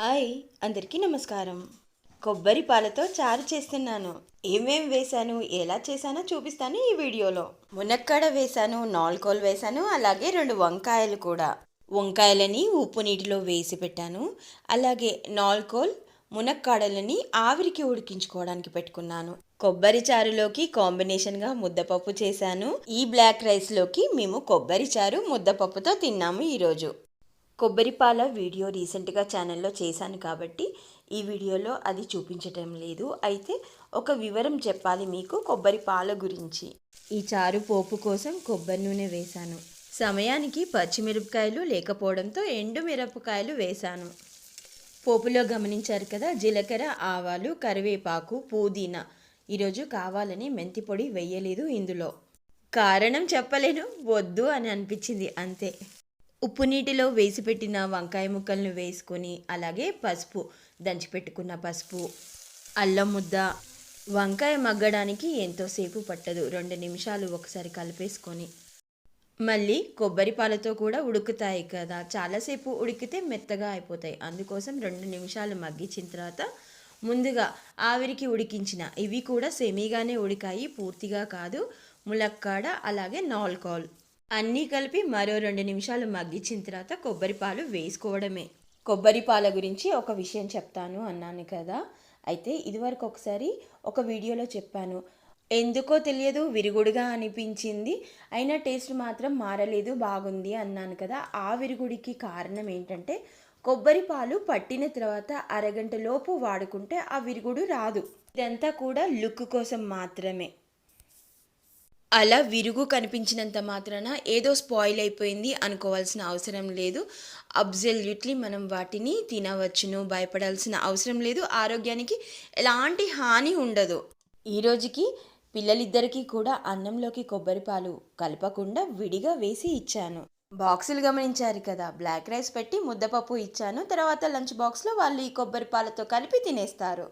Hi, అందరికీ నమస్కారం. కొబ్బరి పాలతో చారు చేస్తున్నాను. ఏమేం వేశాను, ఎలా చేశానో చూపిస్తాను ఈ వీడియోలో. మునక్కాడ వేశాను, నాల్కోల్ వేశాను, అలాగే 2 వంకాయలు కూడా. వంకాయలని ఉప్పు నీటిలో వేసి పెట్టాను. అలాగే నాల్కోల్, మునక్కాడలని ఆవిరికి ఉడికించుకోవడానికి పెట్టుకున్నాను. కొబ్బరి చారులోకి కాంబినేషన్గా ముద్దపప్పు చేశాను. ఈ బ్లాక్ రైస్లోకి మేము కొబ్బరి చారు ముద్దపప్పుతో తిన్నాము ఈరోజు. కొబ్బరి పాల వీడియో రీసెంట్గా ఛానల్లో చేశాను కాబట్టి ఈ వీడియోలో అది చూపించటం లేదు. అయితే ఒక వివరం చెప్పాలి మీకు కొబ్బరి పాల గురించి. ఈ చారు పోపు కోసం కొబ్బరి నూనె వేశాను. సమయానికి పచ్చిమిరపకాయలు లేకపోవడంతో ఎండు మిరపకాయలు వేశాను. పోపులో గమనించారు కదా, జీలకర్ర, ఆవాలు, కరివేపాకు, పుదీనా. ఈరోజు కావాలని మెంతి పొడి వేయలేదు ఇందులో. కారణం చెప్పలేను, వద్దు అని అనిపించింది అంతే. ఉప్పు నీటిలో వేసి పెట్టిన వంకాయ ముక్కలను వేసుకొని, అలాగే పసుపు, దంచిపెట్టుకున్న పసుపు, అల్లం ముద్ద. వంకాయ మగ్గడానికి ఎంతోసేపు పట్టదు, 2 నిమిషాలు ఒకసారి కలిపేసుకొని. మళ్ళీ కొబ్బరి పాలతో కూడా ఉడుకుతాయి కదా, చాలాసేపు ఉడికితే మెత్తగా అయిపోతాయి. అందుకోసం 2 నిమిషాలు మగ్గించిన తర్వాత ముందుగా ఆవిరికి ఉడికించిన ఇవి కూడా సెమీగానే ఉడికాయి, పూర్తిగా కాదు. ములక్కాడ అలాగే నాల్కోల్ అన్నీ కలిపి మరో 2 నిమిషాలు మగ్గించిన తర్వాత కొబ్బరి పాలు వేసుకోవడమే. కొబ్బరి పాల గురించి ఒక విషయం చెప్తాను అన్నాను కదా, అయితే ఇదివరకు ఒకసారి ఒక వీడియోలో చెప్పాను. ఎందుకో తెలియదు, విరుగుడుగా అనిపించింది, అయినా టేస్ట్ మాత్రం మారలేదు, బాగుంది అన్నాను కదా. ఆ విరుగుడికి కారణం ఏంటంటే కొబ్బరి పాలు పట్టిన తర్వాత అరగంట లోపు వాడుకుంటే ఆ విరుగుడు రాదు. ఇదంతా కూడా లుక్ కోసం మాత్రమే. అలా విరుగు కనిపించినంత మాత్రాన ఏదో స్పాయిల్ అయిపోయింది అనుకోవాల్సిన అవసరం లేదు. అబ్జల్యూట్లీ మనం వాటిని తినవచ్చును, భయపడాల్సిన అవసరం లేదు. ఆరోగ్యానికి ఎలాంటి హాని ఉండదు. ఈరోజుకి పిల్లలిద్దరికీ కూడా అన్నంలోకి కొబ్బరి పాలు కలపకుండా విడిగా వేసి ఇచ్చాను. బాక్సులు గమనించారు కదా, బ్లాక్ రైస్ పెట్టి ముద్దపప్పు ఇచ్చాను. తర్వాత లంచ్ బాక్స్లో వాళ్ళు ఈ కొబ్బరి పాలతో కలిపి తినేస్తారు.